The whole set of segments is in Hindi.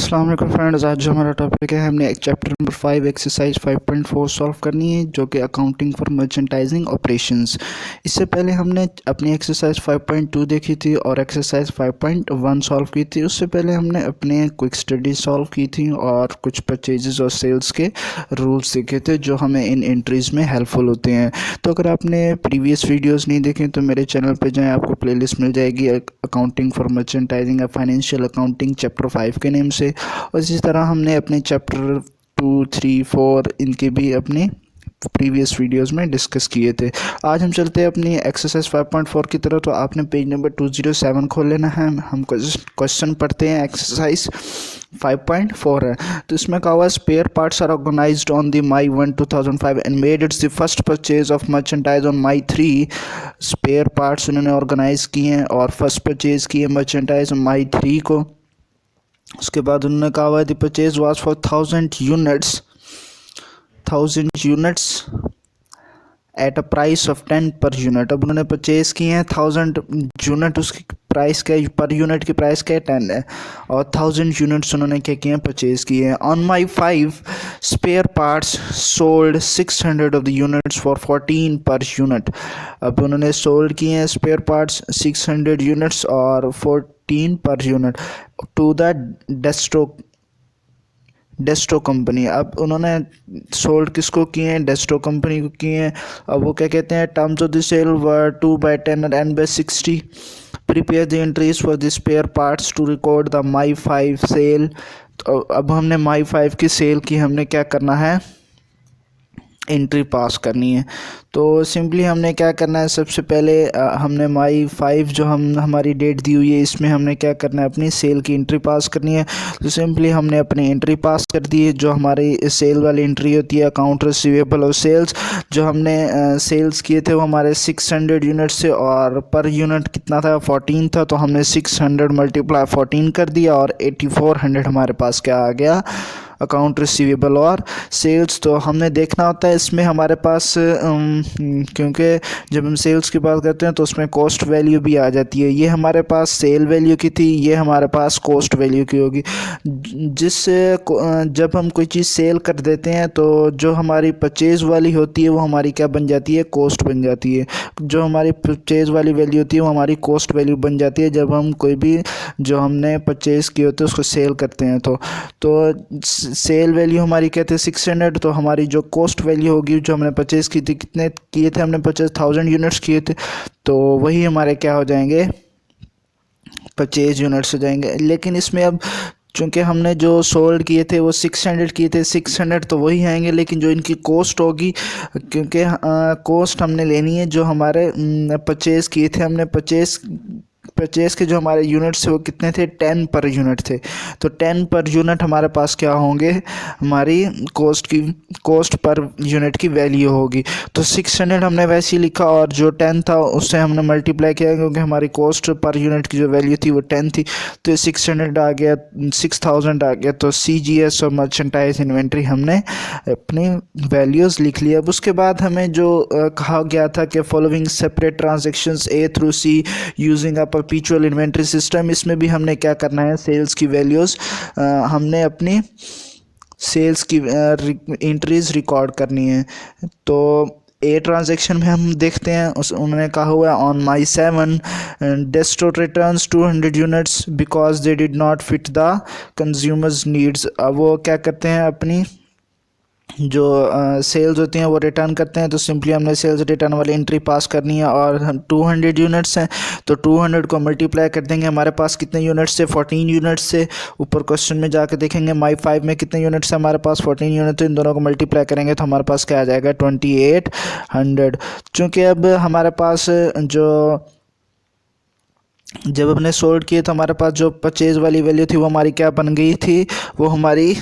अस्सलाम वालेकुम फ्रेंड्स, आज जो हमारा टॉपिक है हमने चैप्टर नंबर 5 एक्सरसाइज 5.4 सॉल्व करनी है जो कि अकाउंटिंग फॉर मर्चेंटाइजिंग ऑपरेशंस। इससे पहले हमने अपनी एक्सरसाइज 5.2 देखी थी और एक्सरसाइज 5.1 सॉल्व की थी। उससे पहले हमने अपने क्विक स्टडी सॉल्व की थी और कुछ परचेजेस और सेल्स के रूल्स सीखे थे जो हमें इन एंट्रीज़ में हेल्पफुल होते हैं। तो अगर आपने प्रीवियस वीडियोज़ नहीं देखे तो मेरे चैनल पर जाएँ, आपको प्ले लिस्ट मिल जाएगी अकाउंटिंग फॉर मर्चेंटाइजिंग या फाइनेंशियल अकाउंटिंग चैप्टर 5 के नेम से। और इसी तरह हमने अपने चैप्टर 2, 3, 4 इनके भी अपने प्रीवियस वीडियोस में डिस्कस किए थे। आज हम चलते हैं अपनी एक्सरसाइज 5.4 की तरफ। तो आपने पेज नंबर 207 खोल लेना है। हम क्वेश्चन पढ़ते हैं। एक्सरसाइज 5.4 है, तो इसमें कहा हुआ spare parts are organised on the May 1, 2005 and made its the first purchase of merchandise on May 3। Spare parts उन्होंने ऑर्गेनाइज किए हैं और फर्स्ट परचेज किए मर्चेंटाइज May 3 को। उसके बाद उन्होंने कहा हुआ the purchase was for 1000 units at a price of 10 per unit. अब उन्होंने परचेज किए हैं 1000 यूनिट, उसकी प्राइस क्या है, पर यूनिट की प्राइस क्या है, 10 है, और 1000 यूनिट्स उन्होंने क्या किए हैं, परचेज किए हैं। On May 5 spare parts sold 600 of the units for 14 per unit. अब उन्होंने सोल्ड किए हैं स्पेयर पार्ट्स 600 यूनिट्स और 14 पर unit to the Desto company. अब उन्होंने सोल्ड किसको किए हैं, डेस्टो कंपनी को किए हैं। अब वो क्या कहते हैं, terms of the sale were 2/10 and 60। Prepare the entries for the spare parts to record the May 5 sale. तो अब हमने May 5 की सेल की हमने क्या करना है, एंट्री पास करनी है। तो सिंपली हमने क्या करना है, सबसे पहले हमने May 5 जो हमारी डेट दी हुई है इसमें हमने क्या करना है, अपनी सेल की एंट्री पास करनी है। तो सिंपली हमने अपनी एंट्री पास कर दी है। जो हमारी सेल वाली एंट्री होती है, अकाउंट रिसीवेबल और सेल्स, जो हमने सेल्स किए थे वो हमारे 600 यूनिट से और पर यूनिट कितना था, 14 था। तो हमने 600 × 14 कर दिया और 8400 हमारे पास क्या आ गया, अकाउंट रिसीवेबल और सेल्स। तो हमने देखना होता है इसमें हमारे पास क्योंकि जब हम सेल्स की बात करते हैं तो उसमें कॉस्ट वैल्यू भी आ जाती है। ये हमारे पास सेल वैल्यू की थी, ये हमारे पास कॉस्ट वैल्यू की होगी। जिससे जब हम कोई चीज़ सेल कर देते हैं तो जो हमारी परचेज़ वाली होती है वो हमारी क्या बन जाती है, कॉस्ट बन जाती है। जो हमारी परचेज़ वाली वैल्यू होती है वो हमारी कॉस्ट वैल्यू बन जाती है जब हम कोई भी जो हमने परचेज़ किए होते हैं उसको सेल करते हैं। तो सेल वैल्यू हमारी क्या थे, 600। तो हमारी जो कॉस्ट वैल्यू होगी, जो हमने परचेज़ की थी, कितने किए थे हमने परचेज़, 1000 यूनिट्स किए थे, तो वही हमारे क्या हो जाएंगे, परचेज यूनिट्स हो जाएंगे। लेकिन इसमें अब चूँकि हमने जो सोल्ड किए थे वो 600 किए थे, 600 तो वही आएंगे, लेकिन जो इनकी कॉस्ट होगी, क्योंकि कॉस्ट हमने लेनी है जो हमारे परचेज़ किए थे, हमने परचेज़ के जो हमारे यूनिट्स थे वो कितने थे, 10 पर यूनिट थे। तो 10 पर यूनिट हमारे पास क्या होंगे, हमारी कॉस्ट पर यूनिट की वैल्यू होगी। तो 600 हमने वैसे ही लिखा और जो 10 था उससे हमने मल्टीप्लाई किया क्योंकि हमारी कॉस्ट पर यूनिट की जो वैल्यू थी वो 10 थी। तो 600 आ गया, 6000 आ गया। तो CGS और मर्चेंटाइज इन्वेंट्री हमने अपनी वैल्यूज़ लिख लिया। अब उसके बाद हमें जो कहा गया था कि following separate transactions A through C using a perpetual inventory system. इसमें भी हमने क्या करना है, सेल्स की वैल्यूज़ हमने अपनी सेल्स की एंट्रीज रिकॉर्ड करनी है। तो ए ट्रांजैक्शन में हम देखते हैं उन्होंने कहा हुआ है on May 7 Desto returns 200 units because they did not fit the consumers needs. अब वो क्या करते हैं, अपनी जो सेल्स होती हैं वो रिटर्न करते हैं। तो सिंपली हमने सेल्स रिटर्न वाली एंट्री पास करनी है और हम 200 यूनिट्स हैं तो 200 को मल्टीप्लाई कर देंगे। हमारे पास कितने यूनिट्स से, 14 यूनिट्स से। ऊपर क्वेश्चन में जाके देखेंगे May 5 में कितने यूनिट्स हैं, हमारे पास 14 यूनिट। तो इन दोनों को मल्टीप्लाई करेंगे तो हमारे पास क्या आ जाएगा, 2800। चूँकि अब हमारे पास जब हमने सोल्ड किए तो हमारे पास जो परचेज वाली वैल्यू थी वो हमारी क्या बन गई थी, वो हमारी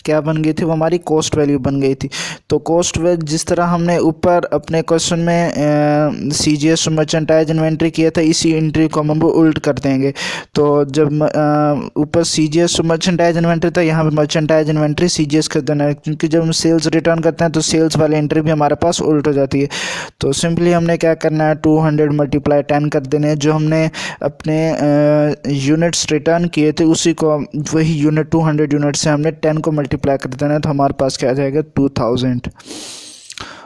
क्या बन गई थी, वो हमारी कॉस्ट वैल्यू बन गई थी। तो कॉस्ट वैल्यू जिस तरह हमने ऊपर अपने क्वेश्चन में CGS मर्चेंटाइज इन्वेंट्री किया था, इसी एंट्री को हम उल्ट कर देंगे। तो जब ऊपर CGS मर्चेंटाइज इन्वेंट्री था, यहाँ पे मर्चेंटाइज इन्वेंट्री CGS कर देना है, क्योंकि जब हम सेल्स रिटर्न करते हैं तो सेल्स वाली एंट्री भी हमारे पास उल्ट हो जाती है। तो सिंपली हमने क्या करना है, 200 × 10 कर देने हैं। जो हमने अपने यूनिट्स रिटर्न किए थे उसी को, वही यूनिट 200 यूनिट से हमने 10 को मल्टीप्लाई कर देना है, तो हमारे पास क्या आ जाएगा 2000।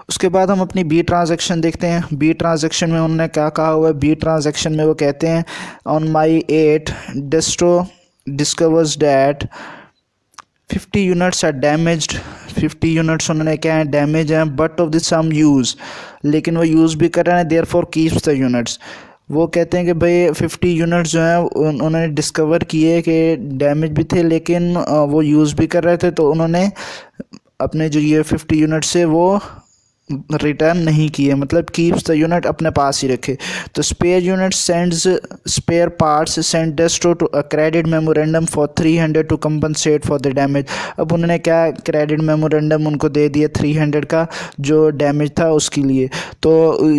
उसके बाद हम अपनी बी ट्रांजैक्शन देखते हैं। बी ट्रांजैक्शन में उन्होंने क्या कहा हुआ है, बी ट्रांजैक्शन में वो कहते हैं on May 8 Desto discovers that 50 units are damaged. 50 units उन्होंने क्या है, डैमेज हैं, but of the some use, लेकिन वो यूज़ भी कर रहे हैं, therefore keeps the units. वो कहते हैं कि भाई 50 यूनिट्स जो हैं उन्होंने डिस्कवर किए कि डैमेज भी थे, लेकिन वो यूज़ भी कर रहे थे, तो उन्होंने अपने जो ये 50 यूनिट से वो रिटर्न नहीं किए, मतलब कीप्स द यूनिट अपने पास ही रखे। तो spare unit sends spare parts send Desto to a credit memorandum for 300 to compensate for the damage. अब उन्होंने क्या क्रेडिट मेमोरेंडम उनको दे दिया 300 का, जो डैमेज था उसके लिए। तो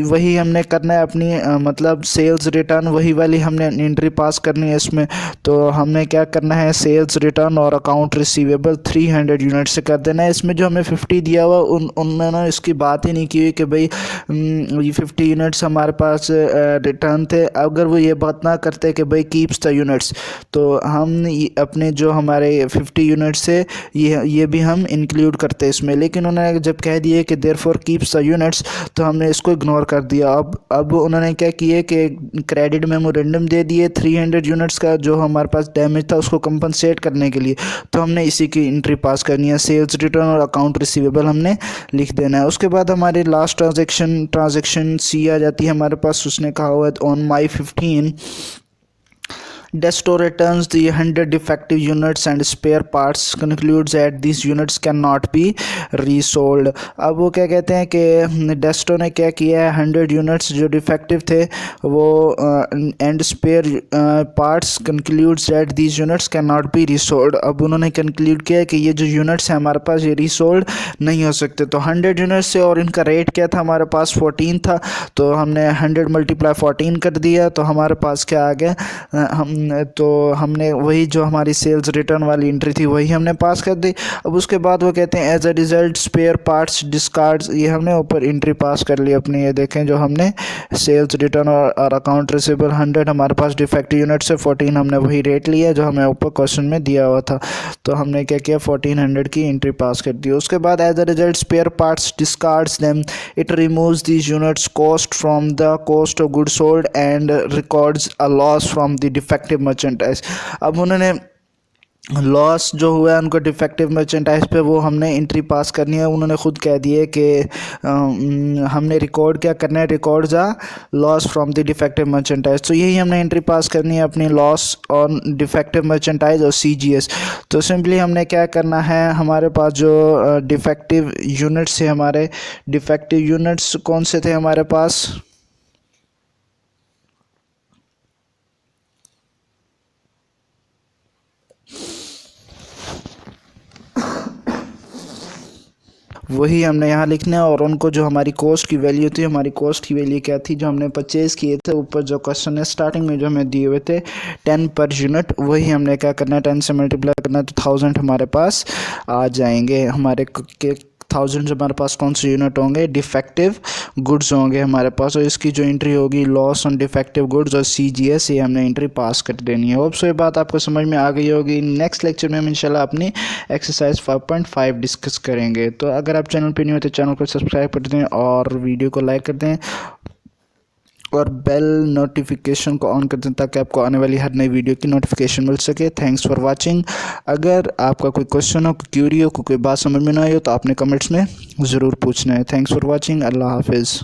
वही हमने करना है अपनी मतलब सेल्स रिटर्न, वही वाली हमने एंट्री पास करनी है इसमें। तो हमने क्या करना है, सेल्स रिटर्न और अकाउंट रिसीवेबल 300 यूनिट से कर देना है। इसमें जो हमें 50 दिया हुआ उन्होंने इसकी बात ही नहीं की कि भाई ये 50 यूनिट्स हमारे पास रिटर्न थे। अगर वो ये बात ना करते कि भाई कीप्स द यूनिट्स, तो हम अपने जो हमारे 50 यूनिट्स से ये भी हम इंक्लूड करते इसमें। लेकिन उन्होंने जब कह दिए कि therefore keeps the units, तो हमने इसको इग्नोर कर दिया। अब उन्होंने क्या किए कि क्रेडिट मेमोरेंडम दे दिए 300 यूनिट्स का, जो हमारे पास डैमेज था उसको कंपनसेट करने के लिए। तो हमने इसी की एंट्री पास करनी है, सेल्स रिटर्न और अकाउंट रिसीवेबल हमने लिख देना है। उसके बाद हमारी लास्ट ट्रांजैक्शन सी आ जाती है हमारे पास। उसने कहा हुआ है on my 15 Desto returns the 100 defective units and spare parts, concludes that these units cannot be resold। अब वो क्या कहते हैं कि डेस्टो ने क्या किया है, 100 यूनिट्स जो डिफेक्टिव थे वो and spare parts, concludes that these units cannot be resold। अब उन्होंने कंक्लूड किया कि ये जो यूनिट्स हैं हमारे पास ये रीसोल्ड नहीं हो सकते। तो 100 यूनिट्स से, और इनका रेट क्या था हमारे पास 14 था, तो हमने 100 × 14 कर दिया, तो हमारे पास क्या आ गया, तो हमने वही जो हमारी सेल्स रिटर्न वाली एंट्री थी वही हमने पास कर दी। अब उसके बाद वो कहते हैं as a result spare parts discards, ये हमने ऊपर एंट्री पास कर ली अपनी। ये देखें जो हमने सेल्स रिटर्न और अकाउंट रिसीवेबल 100 हमारे पास डिफेक्टिव यूनिट से 14 हमने वही रेट लिया जो हमें ऊपर क्वेश्चन में दिया हुआ था। तो हमने क्या किया, 1400 की एंट्री पास कर दी। उसके बाद as a result spare parts discards them, it removes these units cost from the cost of good sold and records a loss from the defective merchandise. अब उन्होंने लॉस जो हुआ है उनको डिफेक्टिव मर्चेंटाइज पे, वो हमने एंट्री पास करनी है। उन्होंने खुद कह दिए कि हमने रिकॉर्ड क्या करना है, record the loss from the defective merchandise. तो यही हमने एंट्री पास करनी है अपनी लॉस और डिफेक्टिव मर्चेंटाइज और CGS। तो सिंपली हमने क्या करना है, हमारे पास जो डिफेक्टिव यूनिट्स थे, हमारे डिफेक्टिव यूनिट्स कौन से थे हमारे पास, वही हमने यहाँ लिखना है। और उनको जो हमारी कॉस्ट की वैल्यू थी, हमारी कॉस्ट की वैल्यू क्या थी, जो हमने परचेज़ किए थे, ऊपर जो क्वेश्चन है स्टार्टिंग में जो हमें दिए हुए थे 10 पर यूनिट, वही हमने क्या करना है 10 से मल्टीप्लाई करना है, तो 1000 हमारे पास आ जाएंगे। हमारे के 1000 हमारे पास कौन से यूनिट होंगे, डिफेक्टिव गुड्स होंगे हमारे पास। और इसकी जो एंट्री होगी लॉस ऑन डिफेक्टिव गुड्स और CGS, ये हमने एंट्री पास कर देनी है। होप सो ये बात आपको समझ में आ गई होगी। नेक्स्ट लेक्चर में हम इंशाल्लाह अपनी एक्सरसाइज 5.5 डिस्कस करेंगे। तो अगर आप चैनल पर नहीं हो तो चैनल को सब्सक्राइब कर दें और वीडियो को लाइक कर दें और बेल नोटिफिकेशन को ऑन कर दें ताकि आपको आने वाली हर नई वीडियो की नोटिफिकेशन मिल सके। Thanks for watching. अगर आपका कोई क्वेश्चन हो, कोई क्यूरी हो, कोई बात समझ में ना आई हो, तो आपने कमेंट्स में ज़रूर पूछना है। Thanks for watching. अल्लाह हाफिज़।